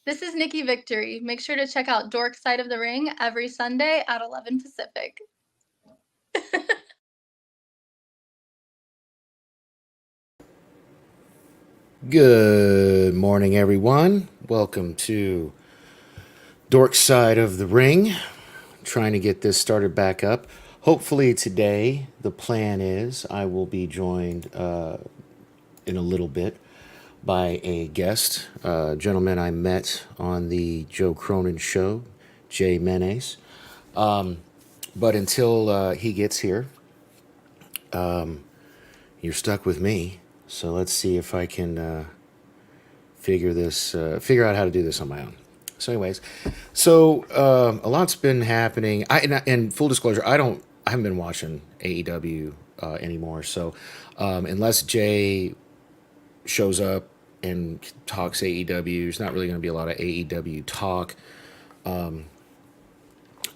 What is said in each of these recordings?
This is Nikki Victory. Make sure to check out Dork Side of the Ring every Sunday at 11 Pacific. Good morning, everyone. Welcome to Dork Side of the Ring. Trying to get this started back up. Hopefully, today, the plan is I will be joined in a little bit by a guest, a gentleman I met on the Joe Cronin show, Jay Menes. But until he gets here, you're stuck with me. So let's see if I can figure out how to do this on my own. So, anyways, a lot's been happening. And full disclosure, I haven't been watching AEW anymore. So, unless Jay shows up and talks AEW, there's not really going to be a lot of AEW talk.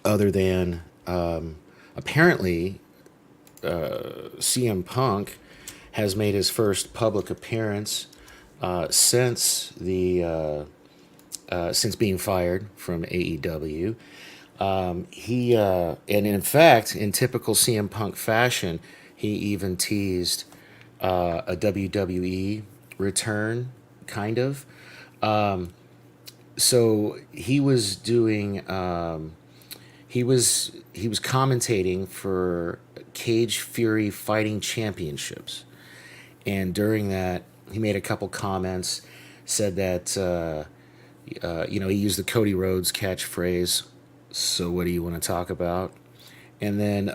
Other than apparently, CM Punk has made his first public appearance since being fired from AEW. And in fact, in typical CM Punk fashion, he even teased a WWE return, kind of. So he was doing, he was commentating for Cage Fury Fighting Championships, and during that, he made a couple comments, said that he used the Cody Rhodes catchphrase. So what do you want to talk about? And then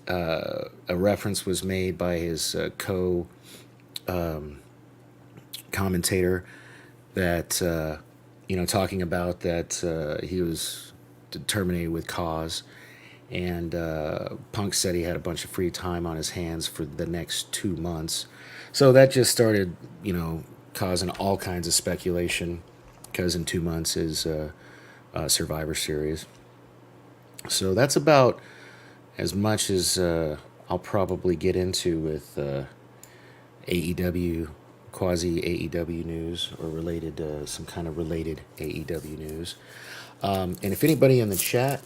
a reference was made by his co commentator that talking about that he was terminated with cause. And Punk said he had a bunch of free time on his hands for the next 2 months. So that just started, causing all kinds of speculation, because in 2 months is Survivor Series. So that's about as much as I'll probably get into with AEW, quasi AEW news, or related, some kind of related AEW news. And if anybody in the chat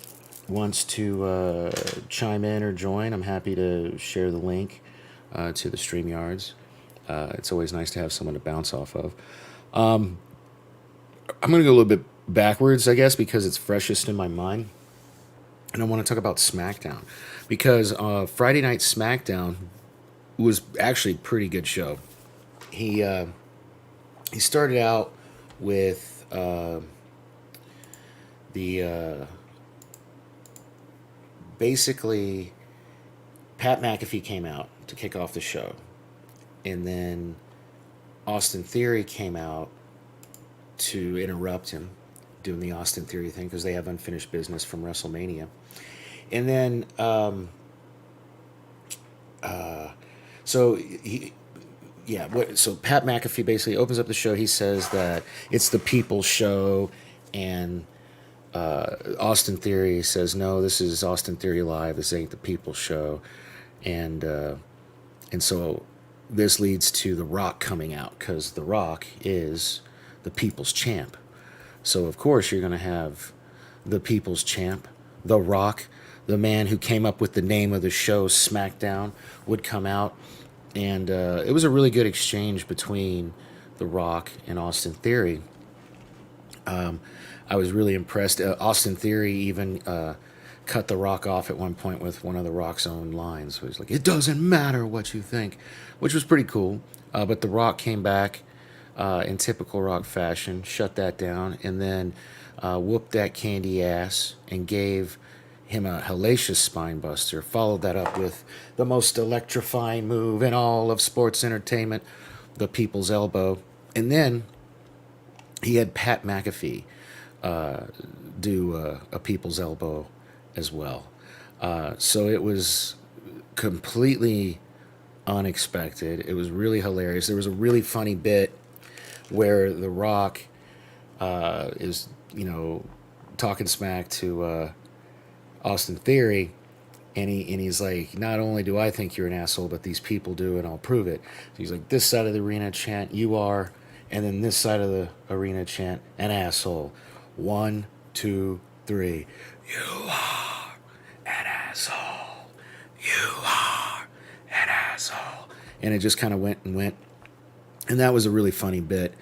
wants to chime in or join, I'm happy to share the link to the StreamYards. It's always nice to have someone to bounce off of. I'm going to go a little bit backwards, I guess, because it's freshest in my mind. And I want to talk about SmackDown. Because Friday Night SmackDown was actually a pretty good show. He started out with the basically, Pat McAfee came out to kick off the show. And then Austin Theory came out to interrupt him doing the Austin Theory thing, because they have unfinished business from WrestleMania. And then, so he, yeah, so Pat McAfee basically opens up the show. He says that it's the people's show, and Austin Theory says, no, this is Austin Theory Live. This ain't the people's show. And so this leads to The Rock coming out, because The Rock is the people's champ. So, of course, you're going to have the people's champ, The Rock, the man who came up with the name of the show, SmackDown, would come out. And it was a really good exchange between The Rock and Austin Theory. I was really impressed. Austin Theory even cut The Rock off at one point with one of The Rock's own lines. So he's like, it doesn't matter what you think, which was pretty cool. But The Rock came back in typical Rock fashion, shut that down, and then whooped that candy ass and gave him a hellacious spine buster. Followed that up with the most electrifying move in all of sports entertainment, the People's Elbow. And then he had Pat McAfee do a People's Elbow as well. So it was completely unexpected. It was really hilarious. There was a really funny bit where The Rock is, talking smack to Austin Theory, and he's like, not only do I think you're an asshole, but these people do, and I'll prove it. So he's like, this side of the arena chant, you are, and then this side of the arena chant, an asshole. 1, 2, 3. You are an asshole. You are an asshole. And it just kind of went and went. And that was a really funny bit.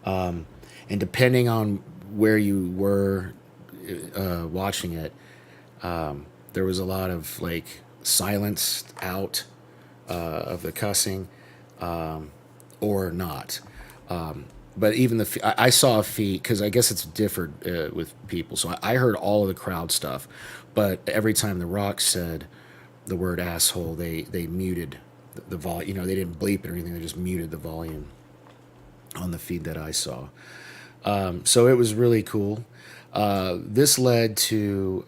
And depending on where you were watching it, there was a lot of like silence out of the cussing, or not. But even I saw a feed because I guess it's differed with people. So I heard all of the crowd stuff, but every time The Rock said the word asshole, they muted the volume. You know, they didn't bleep it or anything. They just muted the volume on the feed that I saw. So it was really cool. This led to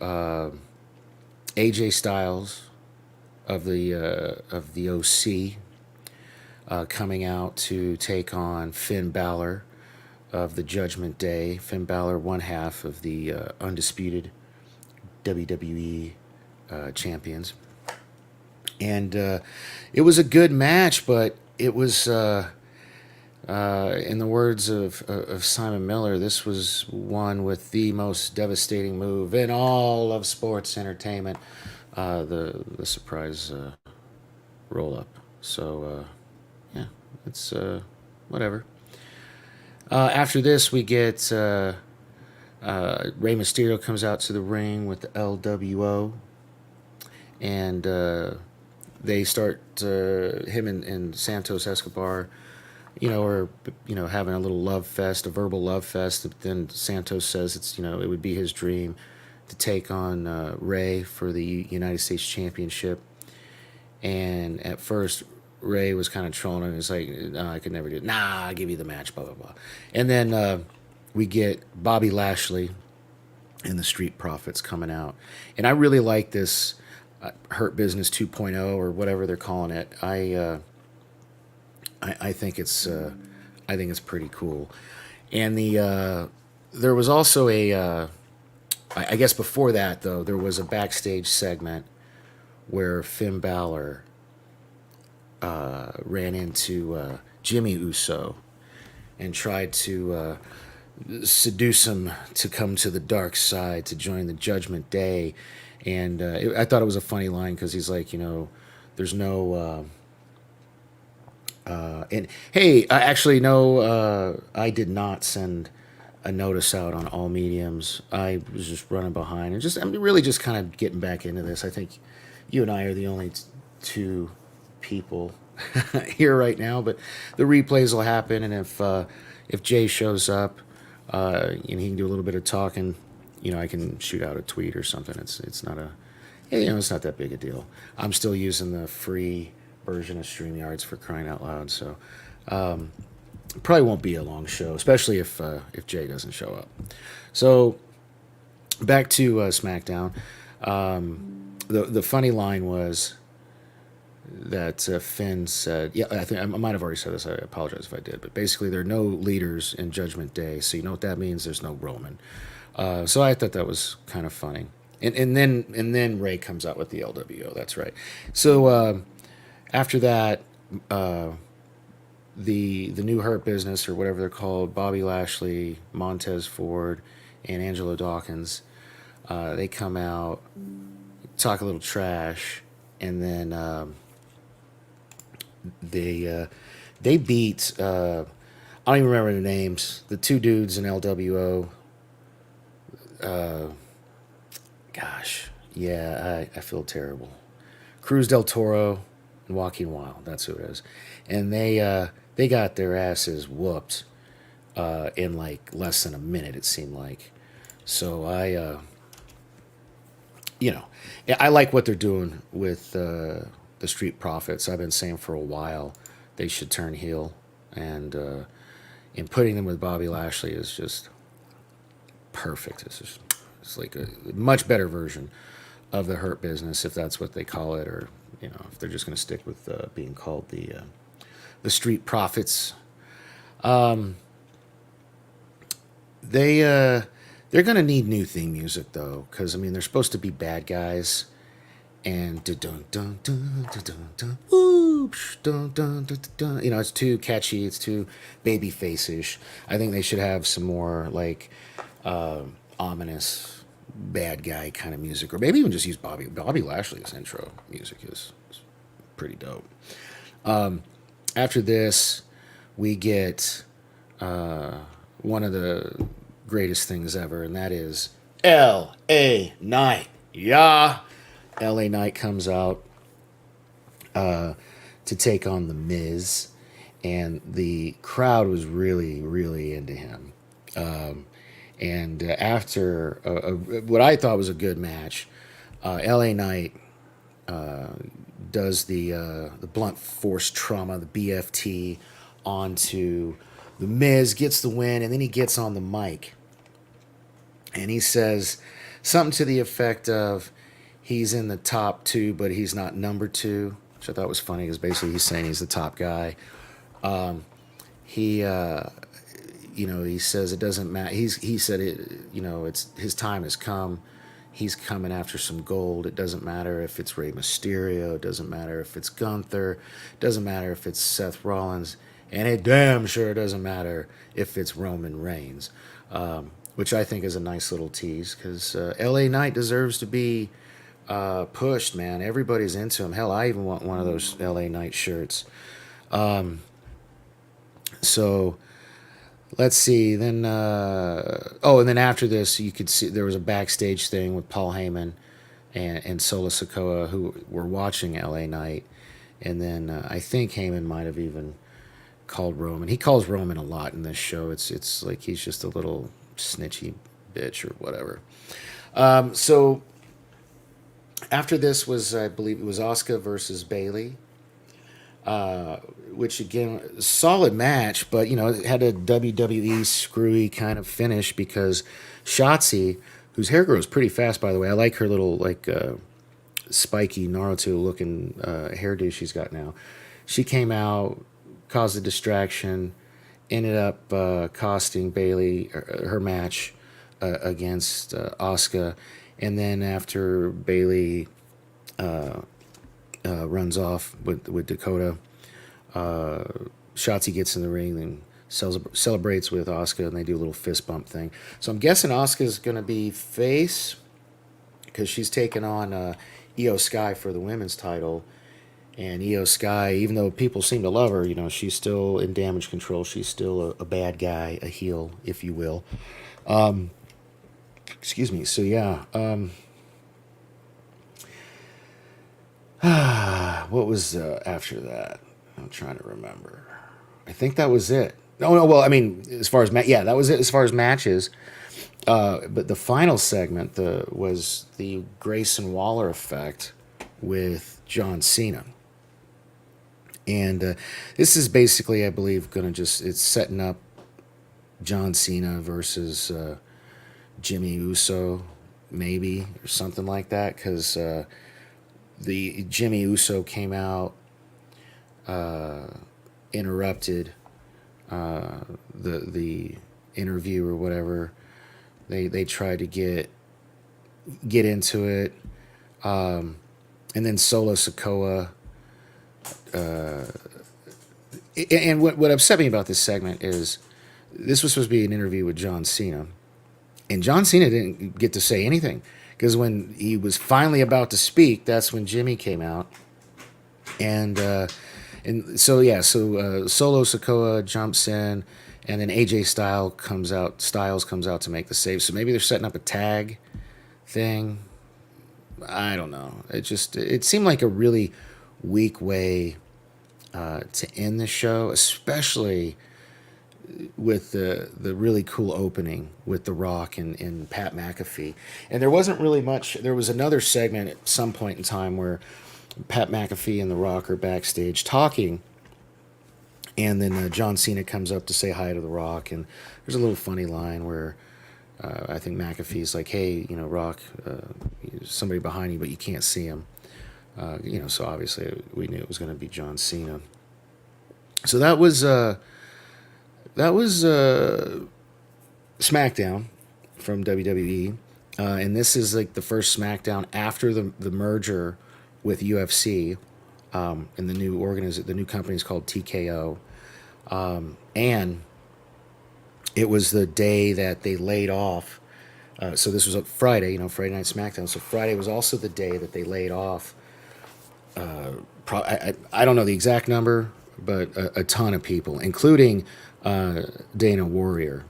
AJ Styles of the OC coming out to take on Finn Balor of the Judgment Day. Finn Balor, one half of the undisputed WWE champions, and it was a good match, but it was. In the words of Simon Miller, this was one with the most devastating move in all of sports entertainment, the surprise roll up. So, yeah, it's whatever. After this, we get Rey Mysterio comes out to the ring with the LWO, and they start, him and Santos Escobar, or having a little love fest, a verbal love fest. Then Santos says it would be his dream to take on Ray for the United States Championship. And at first, Ray was kind of trolling him. He's like, "No, I could never do it. Nah, I'll give you the match." Blah blah blah. And then we get Bobby Lashley and the Street Profits coming out, and I really like this Hurt Business 2.0 or whatever they're calling it. I think it's pretty cool, and there was also I guess before that though there was a backstage segment where Finn Balor ran into Jimmy Uso and tried to seduce him to come to the dark side to join the Judgment Day, and I thought it was a funny line because he's like, there's no. And hey, I actually no, I did not send a notice out on all mediums. I was just running behind and I'm really just kind of getting back into this. I think you and I are the only two people here right now, but the replays will happen. And if Jay shows up, and he can do a little bit of talking, I can shoot out a tweet or something. It's not it's not that big a deal. I'm still using the free version of StreamYards for crying out loud, so probably won't be a long show, especially if Jay doesn't show up. So back to SmackDown. The funny line was that Finn said, yeah, I think I might have already said this. I apologize if I did, but basically there are no leaders in Judgment Day, so you know what that means. There's no Roman. So I thought that was kind of funny. And then Ray comes out with the LWO. That's right. So after that, the new Hurt Business or whatever they're called, Bobby Lashley, Montez Ford, and Angelo Dawkins, they come out, talk a little trash, and then they beat I don't even remember the names. The two dudes in LWO. Gosh, yeah, I feel terrible. Cruz del Toro and Joaquin Wild, that's who it is, and they got their asses whooped in like less than a minute. It seemed like. So I like what they're doing with the Street Profits. I've been saying for a while they should turn heel, and in putting them with Bobby Lashley is just perfect. It's like a much better version of the Hurt Business, if that's what they call it, or if they're just going to stick with being called the Street Profits. They're going to need new theme music though, because they're supposed to be bad guys, and dun dun dun dun dun dun. Woo! whoosh, dun, dun, dun, dun, dun. You know, it's too catchy. It's too baby face-ish. I think they should have some more like ominous bad guy kind of music, or maybe even just use Bobby Lashley's intro music is pretty dope. After this, we get one of the greatest things ever, and that is L.A. Knight. Yeah. L.A. Knight comes out to take on The Miz, and the crowd was really, really into him. And after what I thought was a good match, L.A. Knight does the blunt force trauma, the BFT, onto The Miz, gets the win, and then he gets on the mic and he says something to the effect of he's in the top two, but he's not number two, which I thought was funny because basically he's saying he's the top guy. He he says it doesn't matter. He said it, it's his time has come. He's coming after some gold. It doesn't matter if it's Rey Mysterio. It doesn't matter if it's Gunther. It doesn't matter if it's Seth Rollins. And it damn sure doesn't matter if it's Roman Reigns, which I think is a nice little tease because L.A. Knight deserves to be pushed, man. Everybody's into him. Hell, I even want one of those L.A. Knight shirts. So let's see. Then, and then after this, you could see there was a backstage thing with Paul Heyman and Solo Sikoa who were watching L.A. Knight. And then I think Heyman might have even called Roman. He calls Roman a lot in this show. It's like he's just a little snitchy bitch or whatever. So after this was, I believe it was Asuka versus Bayley. Which again, solid match, but it had a WWE screwy kind of finish because Shotzi, whose hair grows pretty fast, by the way, I like her little spiky Naruto looking hairdo she's got now. She came out, caused a distraction, ended up costing Bayley her match against Asuka, and then after Bayley runs off with Dakota, Shotzi gets in the ring and celebrates with Asuka, and they do a little fist bump thing. So I'm guessing Asuka's going to be face because she's taking on Io Sky for the women's title. And Io Sky, even though people seem to love her, she's still in Damage Control. She's still a bad guy, a heel, if you will. Excuse me. So yeah. What was after that? I'm trying to remember. I think that was it. No. Well, I mean, as far as that was it as far as matches. But the final segment was the Grayson Waller effect with John Cena. And this is basically, I believe, it's setting up John Cena versus Jimmy Uso, maybe, or something like that, because the Jimmy Uso came out, interrupted the interview or whatever. They tried to get into it, and then Solo Sikoa. And what upset me about this segment is this was supposed to be an interview with John Cena, and John Cena didn't get to say anything because when he was finally about to speak, that's when Jimmy came out, and so Solo Sikoa jumps in, and then AJ Styles comes out to make the save. So maybe they're setting up a tag thing. I don't know. It seemed like a really weak way to end the show, especially with the really cool opening with The Rock and Pat McAfee. And there wasn't really much. There was another segment at some point in time where Pat McAfee and The Rock are backstage talking, and then John Cena comes up to say hi to The Rock, and there's a little funny line where I think McAfee's like, "Hey, Rock, somebody behind you, but you can't see him." So obviously we knew it was going to be John Cena. So that was SmackDown from WWE, and this is like the first SmackDown after the merger with UFC. and the new company is called TKO. And it was the day that they laid off. So this was a Friday, Friday Night SmackDown. So Friday was also the day that they laid off. I don't know the exact number, but a ton of people, including Dana Warrior.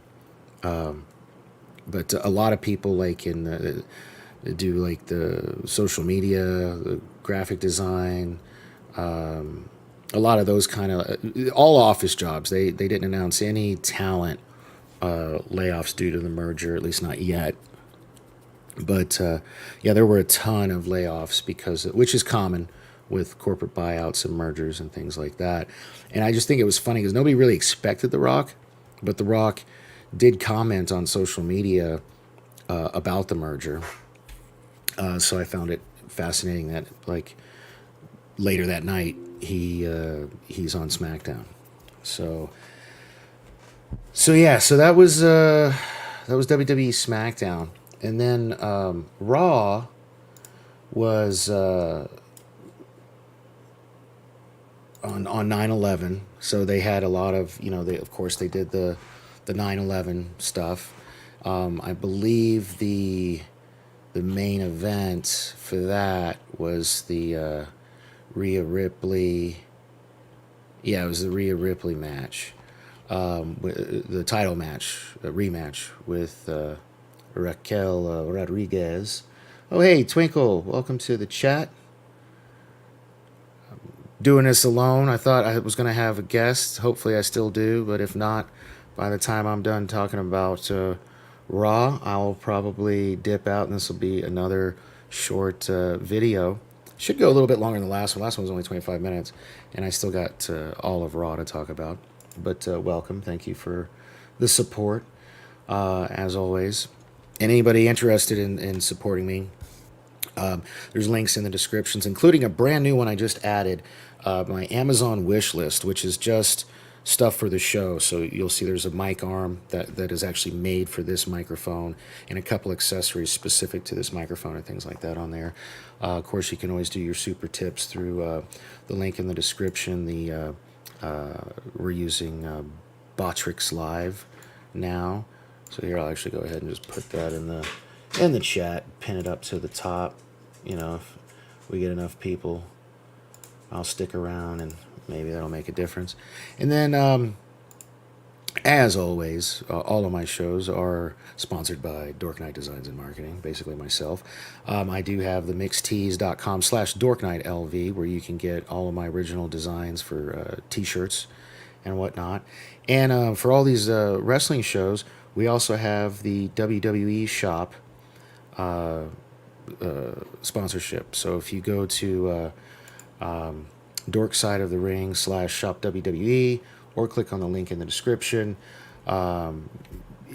But a lot of people, like do like the social media, the graphic design, a lot of those kind of all office jobs. They didn't announce any talent layoffs due to the merger, at least not yet. But yeah, there were a ton of layoffs which is common with corporate buyouts and mergers and things like that. And I just think it was funny because nobody really expected The Rock, but The Rock did comment on social media about the merger. So I found it fascinating that like later that night he's on SmackDown. So yeah, so that was WWE SmackDown, and then Raw was on 9/11. So they had a lot of they of course they did the 9/11 stuff. I believe the main event for that was the Rhea Ripley. Yeah, it was the Rhea Ripley match, the title match, a rematch with Raquel Rodriguez. Oh, hey, Twinkle, welcome to the chat. Doing this alone. I thought I was going to have a guest. Hopefully I still do, but if not, by the time I'm done talking about Raw, I'll probably dip out, and this will be another short video. Should go a little bit longer than the last one. Last one was only 25 minutes, and I still got all of Raw to talk about. But welcome. Thank you for the support, as always. And anybody interested in supporting me, there's links in the descriptions, including a brand new one I just added, my Amazon wish list, which is just stuff for the show. So you'll see there's a mic arm that is actually made for this microphone, and a couple accessories specific to this microphone and things like that on there. Of course, you can always do your super tips through the link in the description. We're using Botrix Live now. So here, I'll actually go ahead and just put that in the chat, pin it up to the top. If we get enough people, I'll stick around, and maybe that'll make a difference. And then, as always, all of my shows are sponsored by Dork Knight Designs and Marketing, basically myself. I do have the mixtees.com/DorkKnightLV, where you can get all of my original designs for t-shirts and whatnot. And for all these wrestling shows, we also have the WWE shop sponsorship. So if you go to Dork Side of the Ring /shop WWE, or click on the link in the description,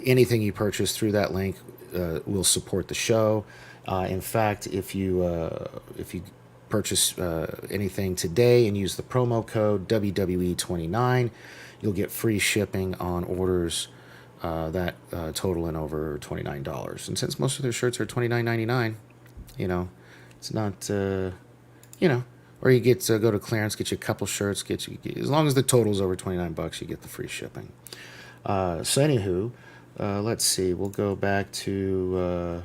anything you purchase through that link will support the show. In fact, if you purchase anything today and use the promo code WWE29, you'll get free shipping on orders that total in over $29. And since most of their shirts are $29.99, it's not, or you get to go to clearance, get you a couple shirts, as long as the total's over $29, you get the free shipping. So anywho, let's see, we'll go back to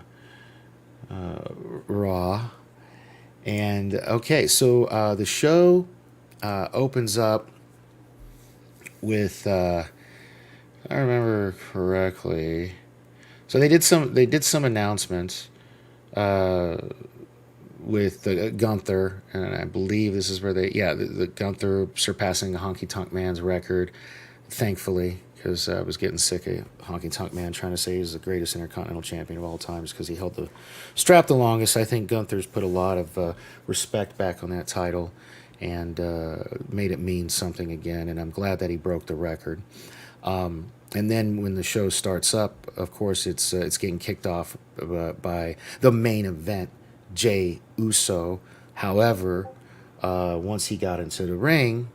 Raw. And okay, so the show opens up with, if I remember correctly, so they did some announcements with Gunther, and I believe this is where the Gunther surpassing the Honky Tonk Man's record, thankfully, because I was getting sick of Honky Tonk Man trying to say he's the greatest Intercontinental Champion of all time because he held the strap the longest. I think Gunther's put a lot of respect back on that title and made it mean something again, and I'm glad that he broke the record. And then when the show starts up, of course, it's getting kicked off by the main event, Jey Uso. However, once he got into the ring,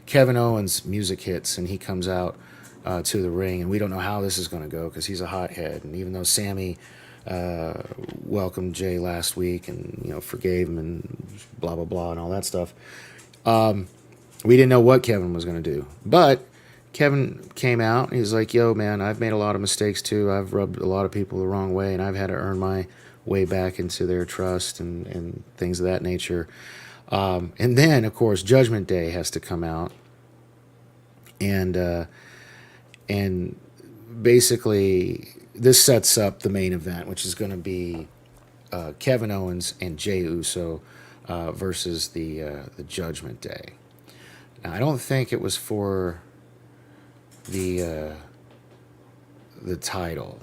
Kevin Owens' music hits, and he comes out to the ring, and we don't know how this is going to go because he's a hothead. And even though Sammy welcomed Jay last week and forgave him and blah blah blah and all that stuff. We didn't know what Kevin was going to do, but Kevin came out and he's like, "Yo, man, I've made a lot of mistakes too. I've rubbed a lot of people the wrong way, and I've had to earn my way back into their trust and things of that nature." And then, of course, Judgment Day has to come out, and basically this sets up the main event, which is going to be Kevin Owens and Jey Uso versus the Judgment Day. Now, I don't think it was for the title,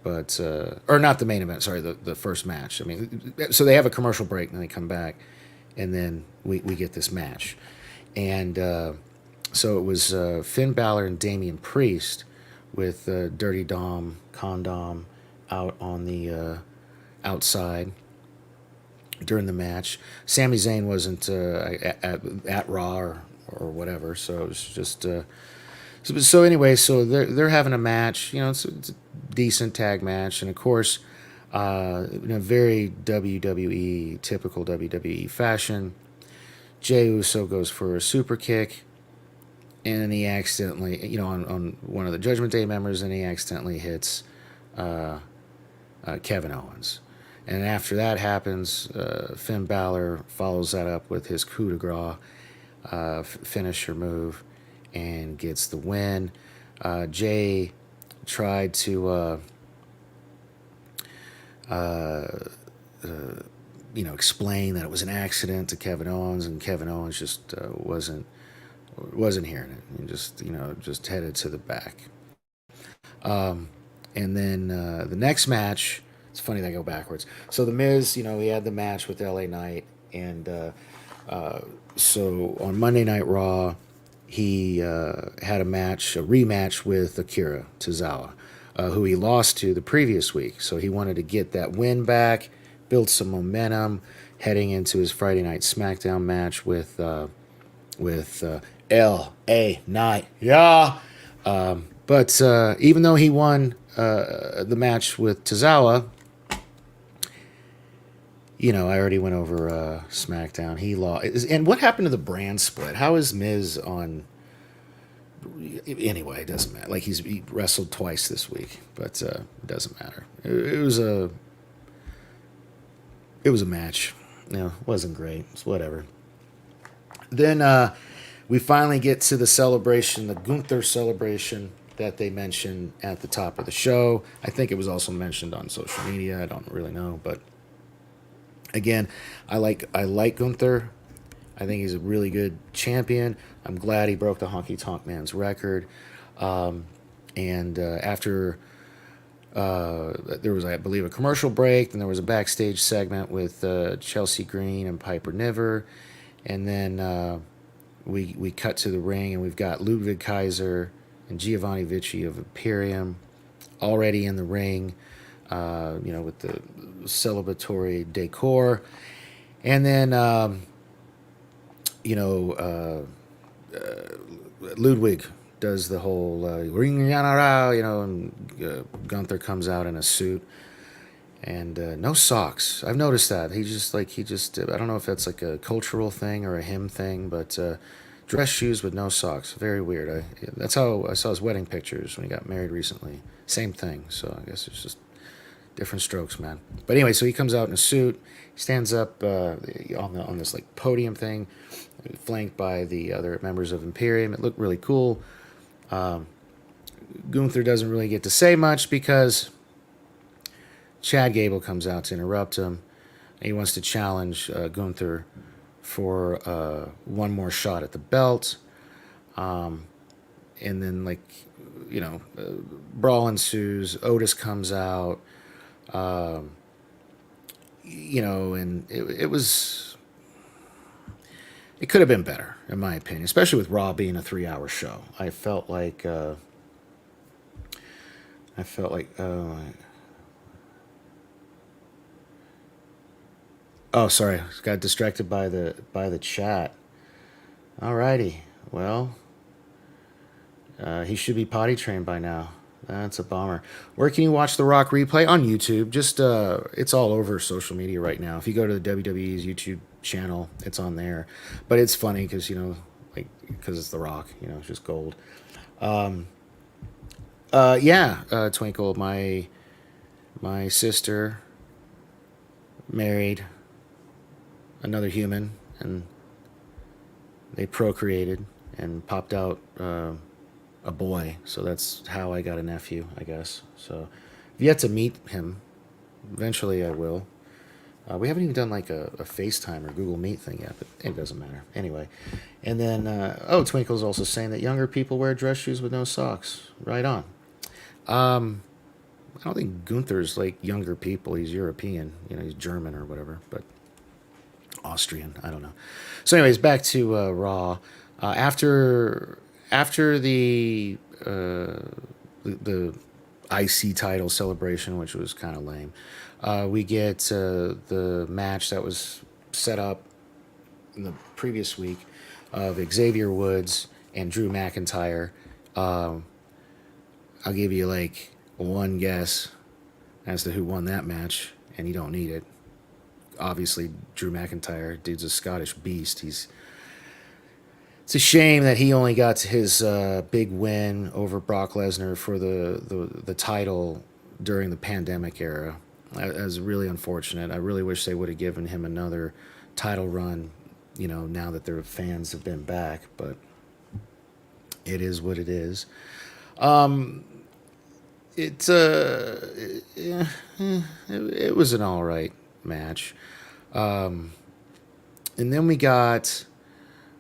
but or not the main event. Sorry, the first match. I mean, so they have a commercial break and then they come back, and then we get this match, and so it was Finn Balor and Damian Priest with Dirty Dom, Condom out on the outside during the match. Sami Zayn wasn't at Raw or whatever, so it was just. So anyway, so they're having a match. It's a decent tag match, and of course, in a very WWE typical WWE fashion, Jey Uso goes for a super kick, and he accidentally, on one of the Judgment Day members, and he accidentally hits Kevin Owens. And after that happens, Finn Balor follows that up with his coup de grace finisher move and gets the win. Jay tried to, explain that it was an accident to Kevin Owens, and Kevin Owens just wasn't hearing it, and just headed to the back. And then the next match, it's funny that I go backwards. So the Miz, he had the match with LA Knight, and so on Monday Night Raw, he had a rematch with Akira Tozawa, who he lost to the previous week. So he wanted to get that win back, build some momentum, heading into his Friday Night SmackDown match with LA Knight. Yeah. But even though he won the match with Tozawa, I already went over SmackDown. He lost. And what happened to the brand split? How is Miz on? Anyway, it doesn't matter. Like he wrestled twice this week, but it doesn't matter. It was a match. It wasn't great. It's whatever. Then we finally get to the celebration, the Gunther celebration that they mentioned at the top of the show. I think it was also mentioned on social media. I don't really know, but. Again, I like Gunther. I think he's a really good champion. I'm glad he broke the Honky Tonk Man's record. And after there was, I believe, a commercial break, then there was a backstage segment with Chelsea Green and Piper Niven, and then we cut to the ring, and we've got Ludwig Kaiser and Giovanni Vici of Imperium already in the ring. With the celebratory decor. And then, Ludwig does the whole ring, and Gunther comes out in a suit and no socks. I've noticed that. He just, I don't know if that's like a cultural thing or a him thing, but dress shoes with no socks. Very weird. That's how I saw his wedding pictures when he got married recently. Same thing. So I guess it's just different strokes, man. But anyway, so he comes out in a suit. He stands up on this like podium thing, flanked by the other members of Imperium. It looked really cool. Gunther doesn't really get to say much because Chad Gable comes out to interrupt him. He wants to challenge Gunther for one more shot at the belt. And then, brawl ensues. Otis comes out. And it could have been better, in my opinion, especially with Raw being a 3-hour show. I felt like, oh, sorry, got distracted by the chat. Alrighty, well, he should be potty trained by now. That's a bummer. Where can you watch The Rock replay? On YouTube. Just it's all over social media right now. If you go to the WWE's YouTube channel, it's on there. But it's funny because like because it's The Rock. It's just gold. Yeah, Twinkle. My sister married another human, and they procreated and popped out a boy. So that's how I got a nephew, I guess. So I've yet to meet him. Eventually, I will. We haven't even done like a FaceTime or Google Meet thing yet, but it doesn't matter. Anyway, and then Twinkle's also saying that younger people wear dress shoes with no socks. Right on. I don't think Gunther's like younger people. He's European. He's German or whatever, but Austrian. I don't know. So, anyways, back to Raw. After the IC title celebration, which was kind of lame, we get the match that was set up in the previous week of Xavier Woods and Drew McIntyre. I'll give you like one guess as to who won that match, and you don't need it. Obviously, Drew McIntyre, dude's a Scottish beast. It's a shame that he only got his big win over Brock Lesnar for the title during the pandemic era. That was really unfortunate. I really wish they would have given him another title run, now that their fans have been back, but it is what it is. It was an all right match. And then we got.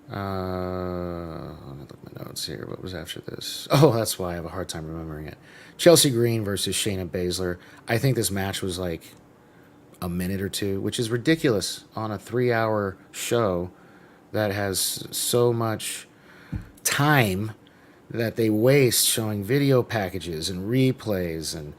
Let me look at my notes here. What was after this? Oh, that's why I have a hard time remembering it. Chelsea Green versus Shayna Baszler. I think this match was like a minute or two, which is ridiculous on a 3-hour show that has so much time that they waste showing video packages and replays and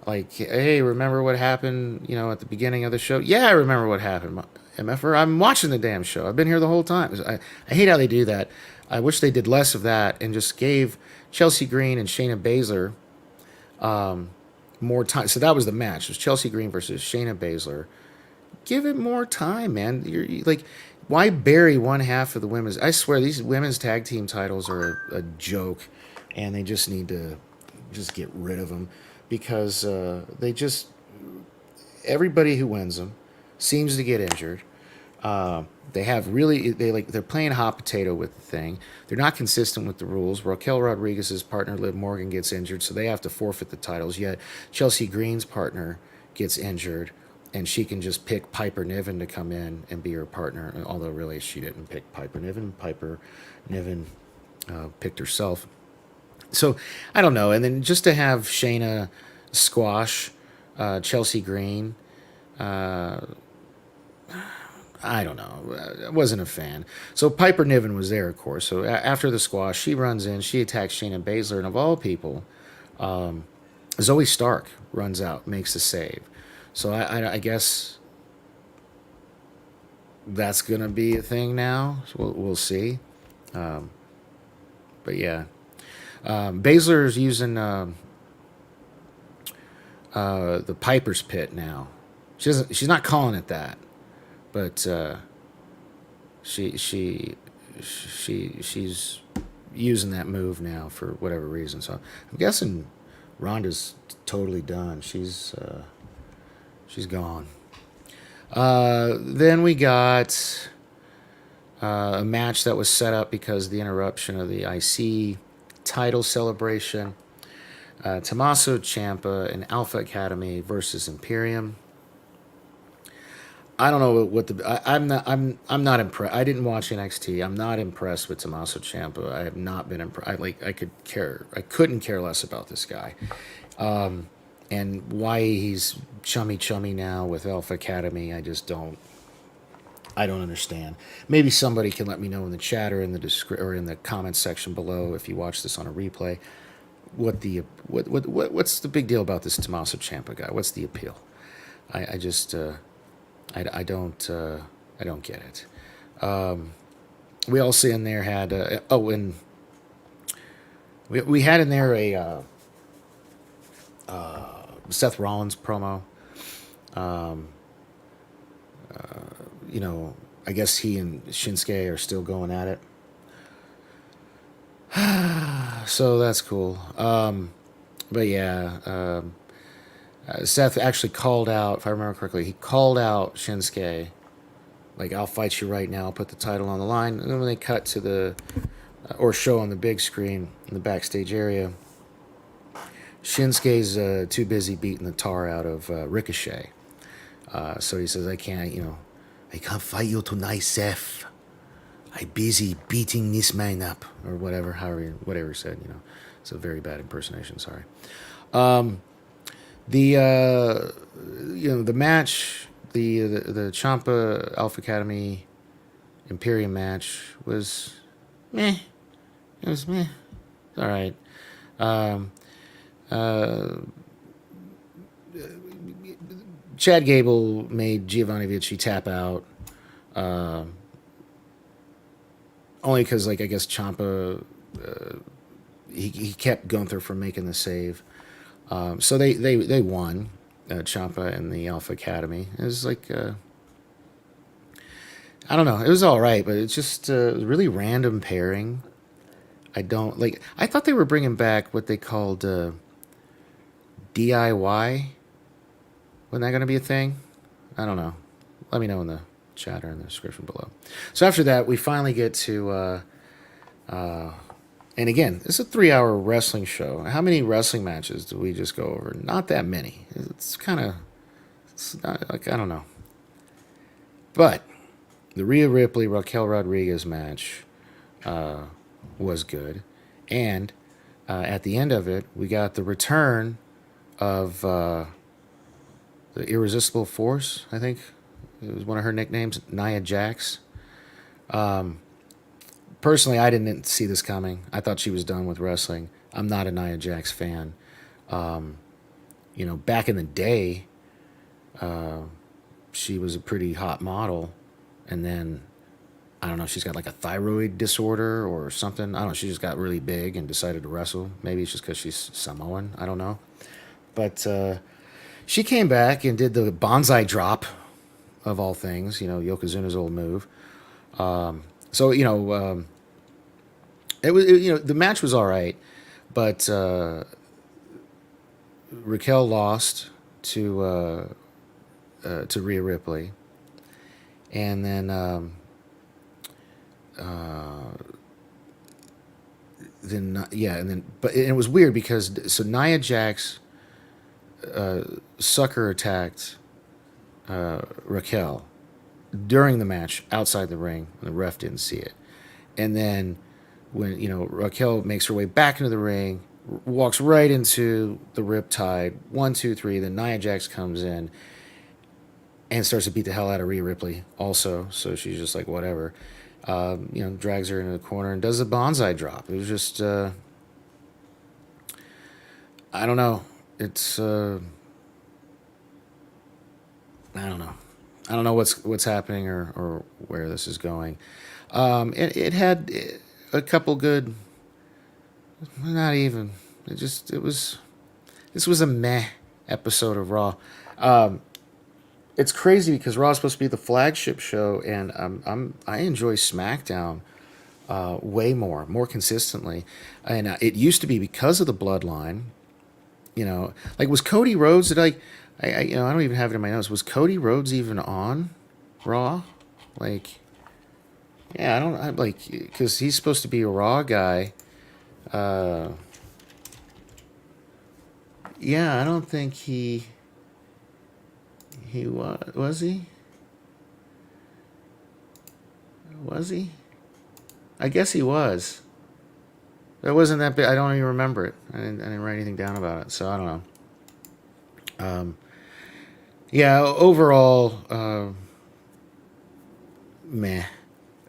like, hey, remember what happened, at the beginning of the show? Yeah, I remember what happened. MFR, I'm watching the damn show. I've been here the whole time. I hate how they do that. I wish they did less of that and just gave Chelsea Green and Shayna Baszler more time. So that was the match. It was Chelsea Green versus Shayna Baszler. Give it more time, man. Like, why bury one half of the women's? I swear these women's tag team titles are a joke, and they just need to just get rid of them because everybody who wins them seems to get injured. They're playing hot potato with the thing. They're not consistent with the rules. Raquel Rodriguez's partner Liv Morgan gets injured, so they have to forfeit the titles. Yet Chelsea Green's partner gets injured, and she can just pick Piper Niven to come in and be her partner. Although really she didn't pick Piper Niven. Piper Niven picked herself. So I don't know. And then just to have Shayna squash Chelsea Green. I don't know. I wasn't a fan. So Piper Niven was there, of course. So after the squash, she runs in. She attacks Shayna Baszler. And of all people, Zoe Stark runs out, makes the save. So I guess that's going to be a thing now. So we'll see. But yeah. Baszler's using the Piper's Pit now. She's not calling it that. But she's using that move now for whatever reason. So I'm guessing Ronda's totally done. She's gone. Then we got a match that was set up because of the interruption of the IC title celebration. Tommaso Ciampa and Alpha Academy versus Imperium. I don't know what I'm not impressed. I didn't watch NXT. I'm not impressed with Tommaso Ciampa. I have not been impressed. I couldn't care less about this guy, and why he's chummy now with Alpha Academy. I just don't. I don't understand. Maybe somebody can let me know in the chat or in the comments section below if you watch this on a replay. What's the big deal about this Tommaso Ciampa guy? What's the appeal? I don't get it. We also in there had and we had in there Seth Rollins promo. You know, I guess he and Shinsuke are still going at it. So that's cool. But yeah, Seth actually called out, if I remember correctly, he called out Shinsuke. Like, I'll fight you right now. I'll put the title on the line. And then when they cut to the, or show on the big screen in the backstage area, Shinsuke's too busy beating the tar out of Ricochet. So he says, I can't fight you tonight, Seth. I'm busy beating this man up, or whatever, whatever he said. It's a very bad impersonation. Sorry. The match, the Ciampa Alpha Academy Imperium match was meh. It was meh. All right. Chad Gable made Giovanni Vinci tap out. Only because, like, I guess Ciampa, he kept Gunther from making the save. So they won, Ciampa and the Alpha Academy. It was like, I don't know. It was all right, but it's just a really random pairing. I thought they were bringing back what they called DIY. Wasn't that going to be a thing? I don't know. Let me know in the chat or in the description below. So after that, we finally get to, and again, this is a 3-hour wrestling show. How many wrestling matches do we just go over? Not that many. It's not, like, I don't know. But the Rhea Ripley Raquel Rodriguez match was good, and at the end of it, we got the return of the Irresistible Force. I think it was one of her nicknames, Nia Jax. Personally, I didn't see this coming. I thought she was done with wrestling. I'm not a Nia Jax fan. Back in the day, she was a pretty hot model, and then I don't know, she's got like a thyroid disorder or something. I don't know, she just got really big and decided to wrestle. Maybe it's just because she's Samoan. I don't know. But she came back and did the bonsai drop, of all things, Yokozuna's old move. The match was all right, but Raquel lost to Rhea Ripley, and then but it was weird because Nia Jax sucker attacked Raquel during the match outside the ring. The ref didn't see it, and then when Raquel makes her way back into the ring, walks right into the Riptide. 1, 2, 3. Then Nia Jax comes in and starts to beat the hell out of Rhea Ripley also. So she's just like, whatever. Drags her into the corner and does the bonsai drop. It was just, I don't know. It's, I don't know. I don't know what's happening or where this is going. It had a couple good, not even. This was a meh episode of Raw. It's crazy because Raw is supposed to be the flagship show, and I enjoy SmackDown way more consistently. And it used to be because of the Bloodline. Like, was Cody Rhodes? I don't even have it in my notes. Was Cody Rhodes even on Raw? Like, yeah, because he's supposed to be a Raw guy. Yeah, I don't think he was he? Was he? I guess he was. It wasn't that big. I don't even remember it. I didn't write anything down about it, so I don't know. Yeah, overall, meh.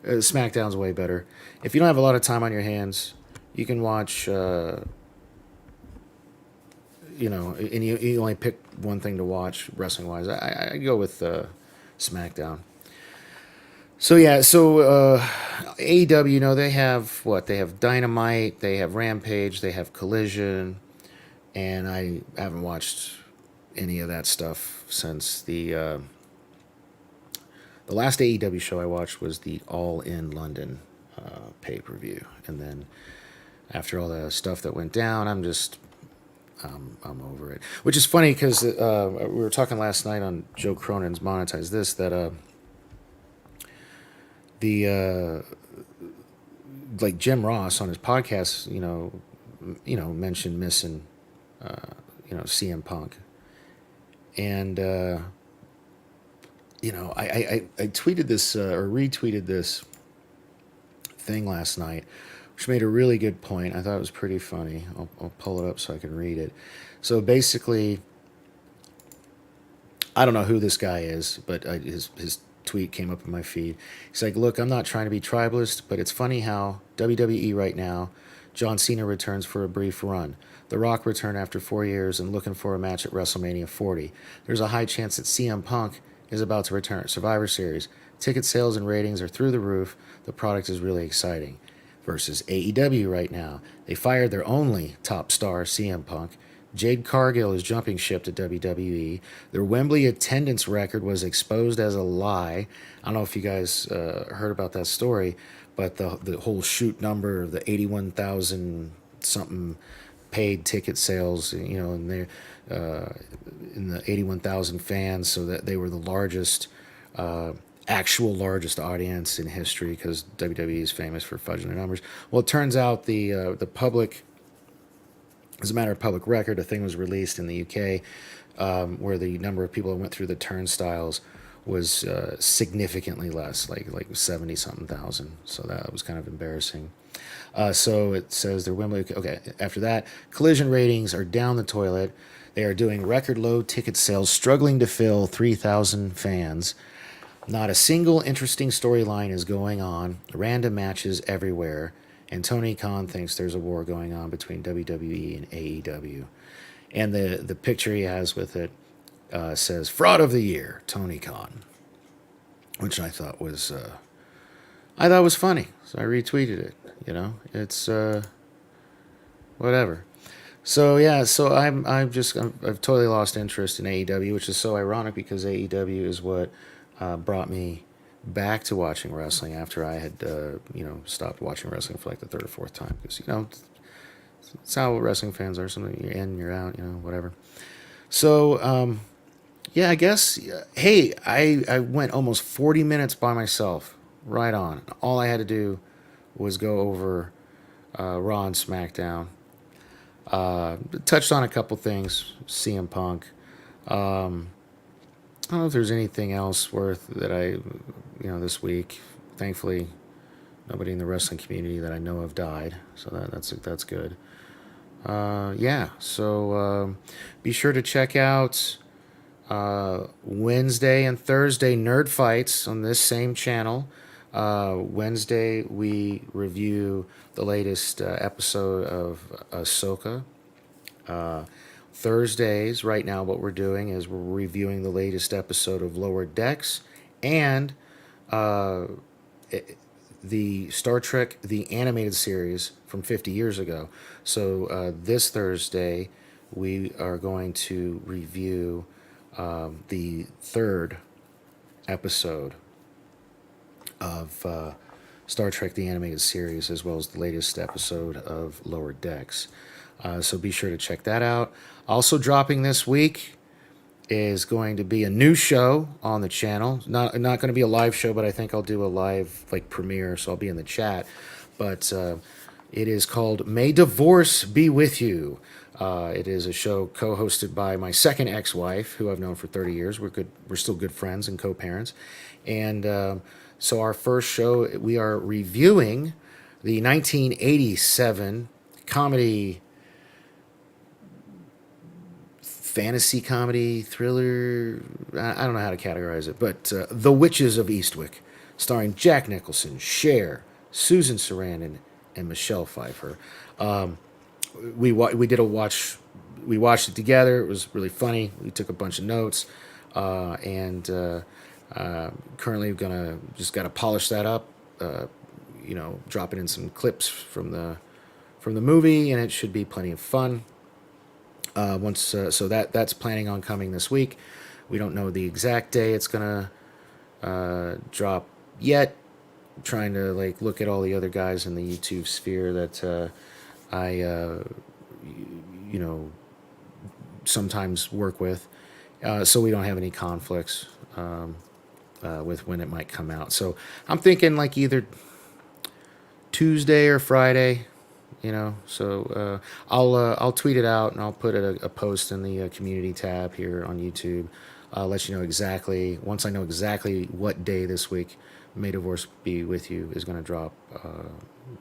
SmackDown's way better. If you don't have a lot of time on your hands, you can watch, and you only pick one thing to watch wrestling-wise. I go with SmackDown. So AEW, they have what? They have Dynamite, they have Rampage, they have Collision, and I haven't watched any of that stuff since the last AEW show I watched was the All In London pay-per-view, and then after all the stuff that went down, I'm over it. Which is funny because we were talking last night on Joe Cronin's Monetize This that the like Jim Ross on his podcast, mentioned missing CM Punk, and I tweeted this or retweeted this thing last night, which made a really good point. I thought it was pretty funny. I'll pull it up so I can read it. So basically, I don't know who this guy is, but his tweet came up in my feed. He's like, "Look, I'm not trying to be tribalist, but it's funny how WWE right now, John Cena returns for a brief run. The Rock returned after 4 years and looking for a match at WrestleMania 40. There's a high chance that CM Punk is about to return at Survivor Series. Ticket sales and ratings are through the roof. The product is really exciting." Versus AEW right now. They fired their only top star, CM Punk. Jade Cargill is jumping ship to WWE. Their Wembley attendance record was exposed as a lie. I don't know if you guys heard about that story, but the whole shoot number of the 81,000 something paid ticket sales, and they're in the 81,000 fans, so that they were the largest, actual largest audience in history because WWE is famous for fudging their numbers. Well, it turns out the public, as a matter of public record, a thing was released in the UK where the number of people that went through the turnstiles was significantly less, like 70 something thousand. So that was kind of embarrassing. So it says they're Wembley. Okay, after that, collision ratings are down the toilet. They are doing record low ticket sales, struggling to fill 3,000 fans. Not a single interesting storyline is going on. Random matches everywhere. And Tony Khan thinks there's a war going on between WWE and AEW. And the picture he has with it says, "Fraud of the Year, Tony Khan," which I thought was funny. So I retweeted it. It's whatever. So yeah, so I've totally lost interest in AEW, which is so ironic because AEW is what brought me back to watching wrestling after I had stopped watching wrestling for like the third or fourth time, because it's how wrestling fans are. Something you're in, you're out, whatever. So yeah, I guess. Hey, I went almost 40 minutes by myself, right on. All I had to do was go over Raw and SmackDown. Touched on a couple things, CM Punk. I don't know if there's anything else worth that this week. Thankfully, nobody in the wrestling community that I know of died, so that's good. Yeah, so be sure to check out Wednesday and Thursday Nerd Fights on this same channel. Wednesday, we review the latest episode of Ahsoka. Thursdays, right now, what we're doing is we're reviewing the latest episode of Lower Decks and the Star Trek, the animated series from 50 years ago. So this Thursday, we are going to review the third episode of Star Trek, the animated series, as well as the latest episode of Lower Decks. So be sure to check that out. Also dropping this week is going to be a new show on the channel. Not going to be a live show, but I think I'll do a live premiere, so I'll be in the chat. But it is called May Divorce Be With You. It is a show co-hosted by my second ex-wife, who I've known for 30 years. We're still good friends and co-parents. And so our first show, we are reviewing the 1987 comedy, fantasy comedy, thriller, I don't know how to categorize it, but The Witches of Eastwick, starring Jack Nicholson, Cher, Susan Sarandon, and Michelle Pfeiffer. We watched it together. It was really funny. We took a bunch of notes, and currently gotta polish that up. Dropping in some clips from the movie, and it should be plenty of fun. So that's planning on coming this week. We don't know the exact day it's gonna drop yet. Trying to like look at all the other guys in the YouTube sphere that I you know sometimes work with, so we don't have any conflicts with when it might come out. So I'm thinking like either Tuesday or Friday. I'll tweet it out and I'll put a post in the community tab here on YouTube. I'll let you know exactly once I know exactly what day this week May Divorce Be With You is going to drop,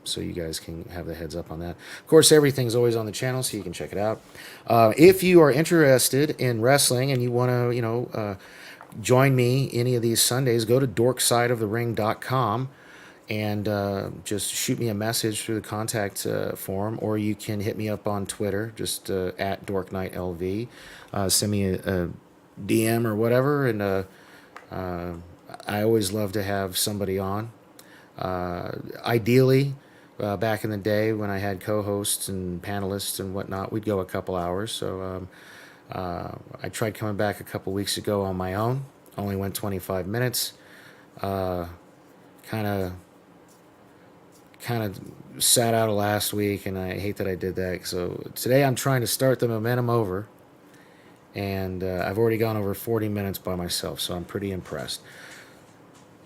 so you guys can have the heads up on that. Of course, everything's always on the channel, so you can check it out. If you are interested in wrestling and you want to, join me any of these Sundays, go to dorksideofthering.com and just shoot me a message through the contact form, or you can hit me up on Twitter, just at Dork Knight LV. Send me a DM or whatever, and I always love to have somebody on. Ideally, back in the day when I had co-hosts and panelists and whatnot, we'd go a couple hours. So I tried coming back a couple weeks ago on my own. Only went 25 minutes. Kind of sat out of last week, and I hate that I did that. So today I'm trying to start the momentum over, and I've already gone over 40 minutes by myself, so I'm pretty impressed.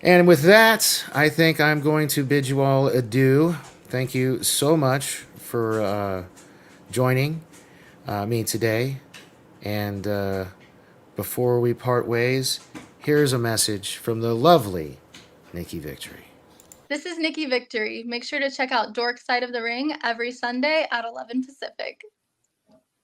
And with that, I think I'm going to bid you all adieu. Thank you so much for joining me today. And before we part ways, here's a message from the lovely Nikki Victory. This is Nikki Victory. Make sure to check out Dork Side of the Ring every Sunday at 11 Pacific.